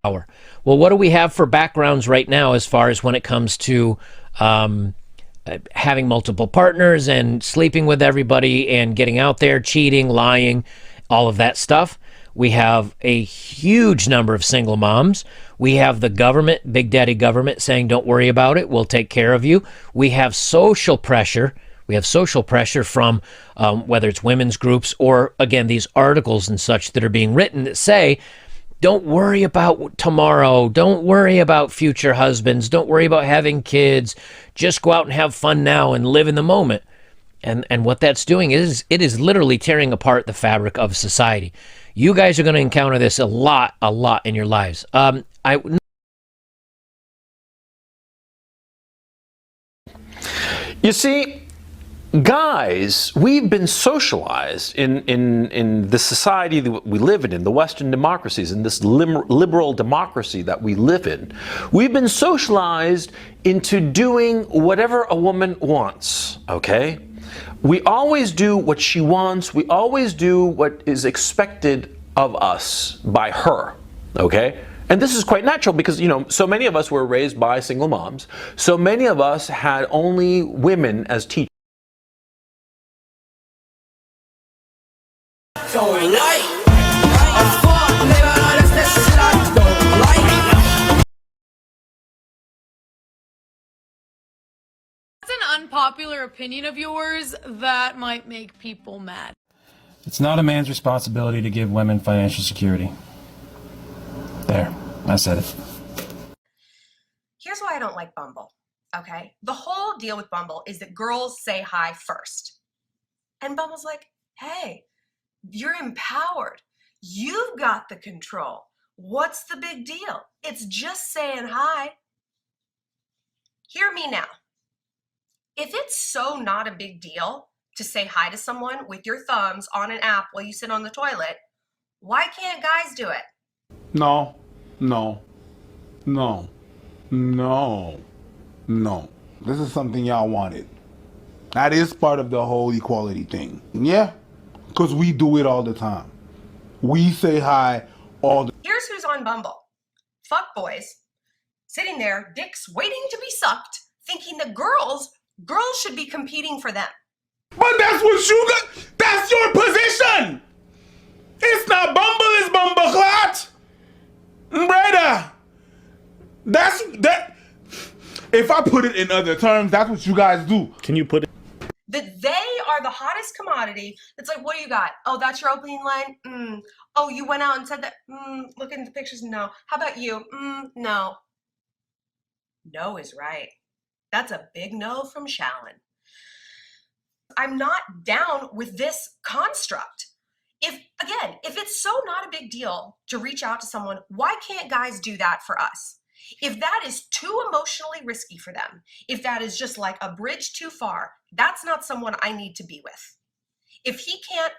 Well, what do we have for backgrounds right now as far as when it comes to having multiple partners and sleeping with everybody and getting out there, cheating, lying, all of that stuff? We have a huge number of single moms. We have the government, Big Daddy government, saying, don't worry about it, we'll take care of you. We have social pressure. We have social pressure from whether it's women's groups or, again, these articles and such that are being written that say, don't worry about tomorrow. Don't worry about future husbands. Don't worry about having kids. Just go out and have fun now and live in the moment. And what that's doing is it is literally tearing apart the fabric of society. You guys are going to encounter this a lot in your lives. You see, guys, we've been socialized in the society that we live in the Western democracies, in this liberal democracy that we live in. We've been socialized into doing whatever a woman wants, okay? We always do what she wants. We always do what is expected of us by her, okay? And this is quite natural because, you know, so many of us were raised by single moms. So many of us had only women as teachers. That's an unpopular opinion of yours that might make people mad. It's not a man's responsibility to give women financial security. There, I said it. Here's why I don't like Bumble, okay? The whole deal with Bumble is that girls say hi first. And Bumble's like, hey, you're empowered. You've got the control. What's the big deal? It's just saying hi. Hear me now. If it's so not a big deal to say hi to someone with your thumbs on an app while you sit on the toilet, why can't guys do it? No, no, no, no, no. This is something y'all wanted. That is part of the whole equality thing. Yeah, because we do it all the time. We say hi all the... Here's who's on Bumble. Fuck boys, sitting there, dicks waiting to be sucked, thinking that girls should be competing for them. But that's what you got. That's your position. It's not Bumble, it's Bumbleclot. Brother. That. If I put it in other terms, that's what you guys do. Can you put it? That they are the hottest commodity. It's like, what do you got? Oh, that's your opening line? Oh, you went out and said that? Look at the pictures? No. How about you? No. No is right. That's a big no from Shallon. I'm not down with this construct. If it's so not a big deal to reach out to someone, why can't guys do that for us? If that is too emotionally risky for them, if that is just like a bridge too far, that's not someone I need to be with. If he can't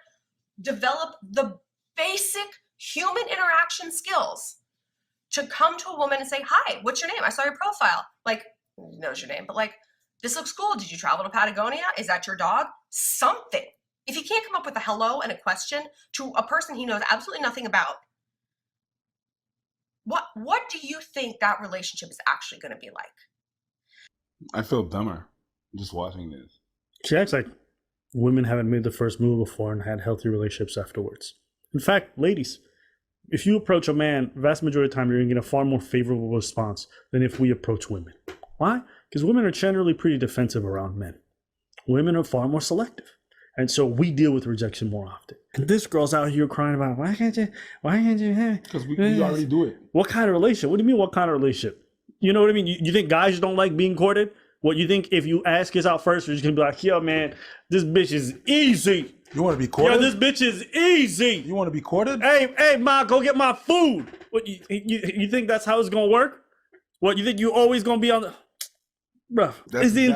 develop the basic human interaction skills to come to a woman and say, hi, what's your name? I saw your profile. Like, who knows your name, but like, this looks cool. Did you travel to Patagonia? Is that your dog? Something. If he can't come up with a hello and a question to a person he knows absolutely nothing about, what do you think that relationship is actually going to be like? I feel dumber just watching this. She acts like women haven't made the first move before and had healthy relationships afterwards. In fact, ladies, if you approach a man, vast majority of the time, you're going to get a far more favorable response than if we approach women. Why? Because women are generally pretty defensive around men. Women are far more selective. And so we deal with rejection more often. And this girl's out here crying about, why can't you have? Because we already do it. What kind of relationship? What do you mean, what kind of relationship? You know what I mean? You think guys don't like being courted? What, you think if you ask us out first, you're just going to be like, yo, man, this bitch is easy. You want to be courted? Yo, this bitch is easy. You want to be courted? Hey, ma, go get my food. What, you think that's how it's going to work? What, you think you always going to be on the... Bruh, it's the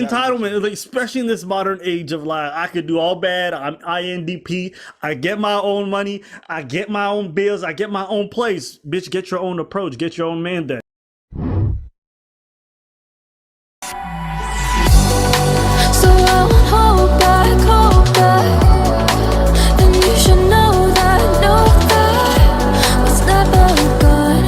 entitlement, like, especially in this modern age of like, I could do all bad, I'm INDP, I get my own money, I get my own bills, I get my own place. Bitch, get your own approach, get your own mandate. So I won't hold back, and you should know that was never good.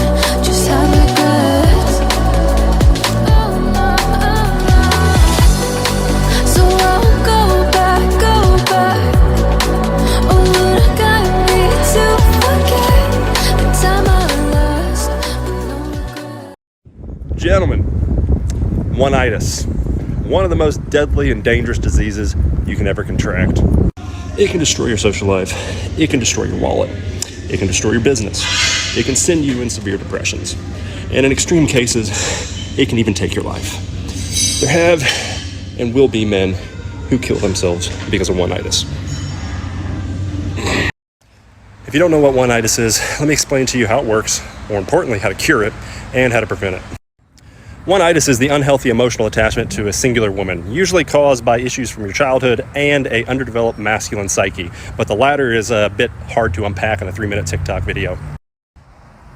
one-itis, one of the most deadly and dangerous diseases you can ever contract. It can destroy your social life. It can destroy your wallet. It can destroy your business. It can send you in severe depressions. And in extreme cases, it can even take your life. There have and will be men who kill themselves because of one-itis. If you don't know what one-itis is, let me explain to you how it works, more importantly, how to cure it, and how to prevent it. One-itis is the unhealthy emotional attachment to a singular woman, usually caused by issues from your childhood and a underdeveloped masculine psyche, but the latter is a bit hard to unpack in a 3-minute TikTok video.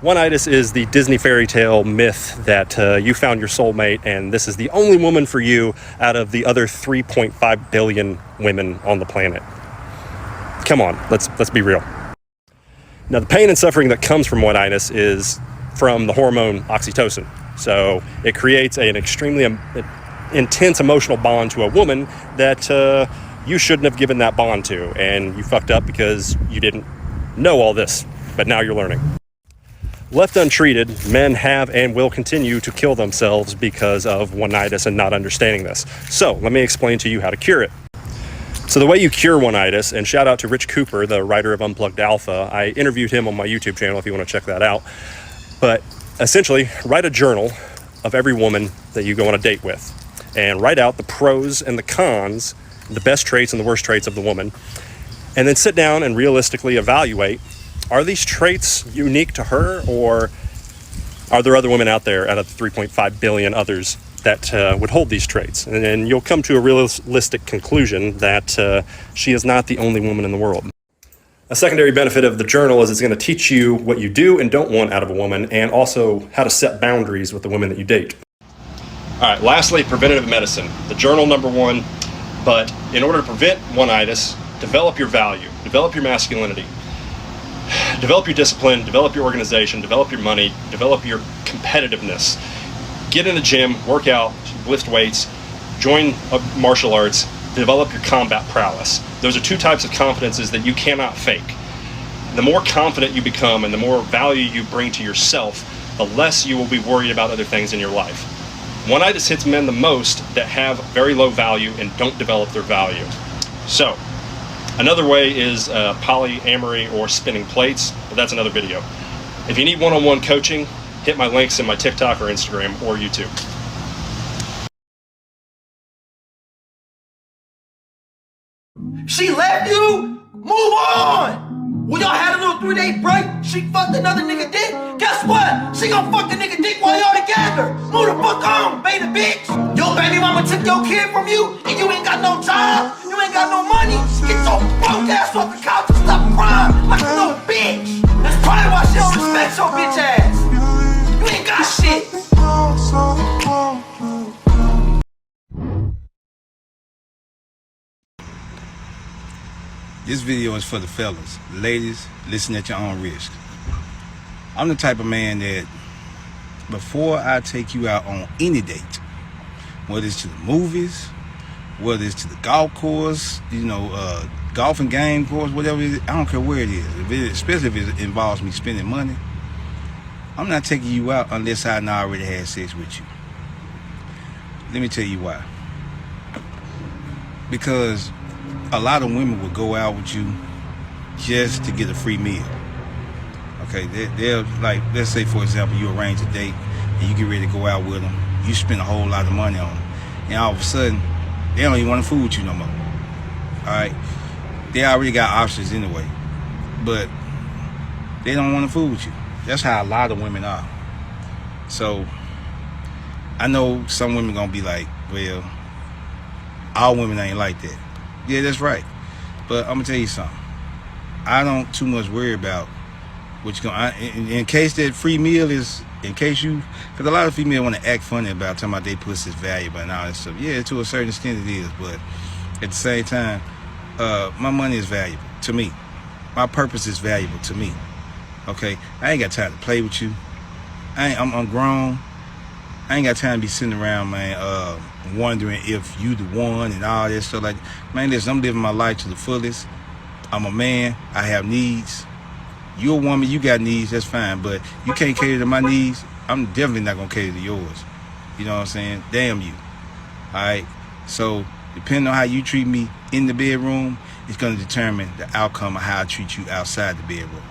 One-itis is the Disney fairy tale myth that you found your soulmate and this is the only woman for you out of the other 3.5 billion women on the planet. Come on, let's be real. Now, the pain and suffering that comes from one-itis is from the hormone oxytocin. So it creates an extremely intense emotional bond to a woman that you shouldn't have given that bond to. And you fucked up because you didn't know all this, but now you're learning. Left untreated, men have and will continue to kill themselves because of one-itis and not understanding this. So let me explain to you how to cure it. So the way you cure one-itis, and shout out to Rich Cooper, the writer of Unplugged Alpha. I interviewed him on my YouTube channel if you want to check that out. But essentially, write a journal of every woman that you go on a date with. And write out the pros and the cons, the best traits and the worst traits of the woman. And then sit down and realistically evaluate, are these traits unique to her, or are there other women out there out of the 3.5 billion others that would hold these traits? And then you'll come to a realistic conclusion that she is not the only woman in the world. A secondary benefit of the journal is it's going to teach you what you do and don't want out of a woman, and also how to set boundaries with the women that you date. All right, lastly, preventative medicine. The journal #1, but in order to prevent one-itis, develop your value, develop your masculinity, develop your discipline, develop your organization, develop your money, develop your competitiveness. Get in the gym, work out, lift weights, join martial arts, develop your combat prowess. Those are 2 types of confidences that you cannot fake. The more confident you become and the more value you bring to yourself, the less you will be worried about other things in your life. One-itis hits men the most that have very low value and don't develop their value. So, another way is polyamory or spinning plates, but that's another video. If you need one-on-one coaching, hit my links in my TikTok or Instagram or YouTube. She left you? Move on! When y'all had a little 3-day break, she fucked another nigga dick. Guess what? She gon' fuck the nigga dick while y'all together. Move the fuck on, beta bitch. Your baby mama took your kid from you, and you ain't got no job, you ain't got no money. Get your broke ass off the couch and stop crying like a little bitch. That's probably why she don't respect your bitch ass. You ain't got shit. This video is for the fellas. Ladies, listen at your own risk. I'm the type of man that before I take you out on any date, whether it's to the movies, whether it's to the golf course, golfing game course, whatever it is, I don't care where it is, especially if it involves me spending money, I'm not taking you out unless I already had sex with you. Let me tell you why. Because a lot of women will go out with you just to get a free meal. Okay, they're like, let's say for example, you arrange a date and you get ready to go out with them. You spend a whole lot of money on them, and all of a sudden, they don't even want to fool with you no more. All right, they already got options anyway, but they don't want to fool with you. That's how a lot of women are. So I know some women gonna be like, well, all women ain't like that. Yeah, that's right. But I'm gonna tell you something. I don't too much worry about what you're gonna, in case that free meal is, because a lot of females want to act funny about talking about they pussy is valuable and all that stuff. Yeah, to a certain extent it is, but at the same time, my money is valuable to me. My purpose is valuable to me. Okay, I ain't got time to play with you. I'm grown. I ain't got time to be sitting around, man, wondering if you the one and all that stuff. Like, man, listen, I'm living my life to the fullest. I'm a man. I have needs. You're a woman. You got needs. That's fine. But you can't cater to my needs. I'm definitely not gonna cater to yours. You know what I'm saying? Damn you. Alright? So, depending on how you treat me in the bedroom, it's going to determine the outcome of how I treat you outside the bedroom.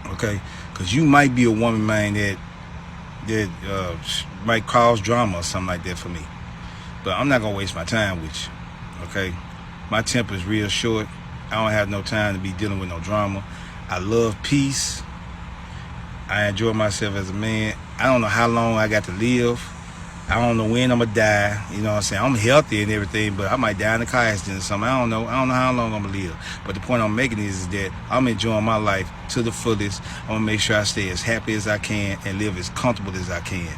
Okay? Because you might be a woman, man, that might cause drama or something like that for me. But I'm not going to waste my time with you. Okay? My temper is real short. I don't have no time to be dealing with no drama. I love peace. I enjoy myself as a man. I don't know how long I got to live. I don't know when I'm gonna die. You know what I'm saying? I'm healthy and everything, but I might die in a car accident or something. I don't know how long I'm gonna live. But the point I'm making is that I'm enjoying my life to the fullest. I'm gonna make sure I stay as happy as I can and live as comfortable as I can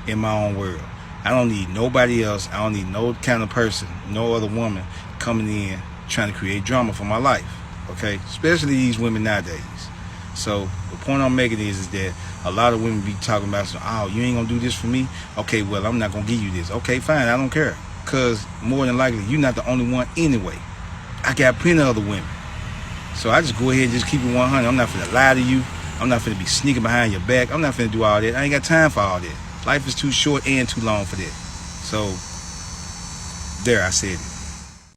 in my own world. I don't need nobody else. I don't need no kind of person, no other woman coming in trying to create drama for my life. Okay? Especially these women nowadays. So the point I'm making is that a lot of women be talking about, oh, you ain't gonna do this for me? Okay, well, I'm not gonna give you this. Okay, fine, I don't care. Because more than likely, you're not the only one anyway. I got plenty of other women. So I just go ahead and just keep it 100. I'm not finna lie to you. I'm not finna be sneaking behind your back. I'm not finna do all that. I ain't got time for all that. Life is too short and too long for that. So, there, I said it.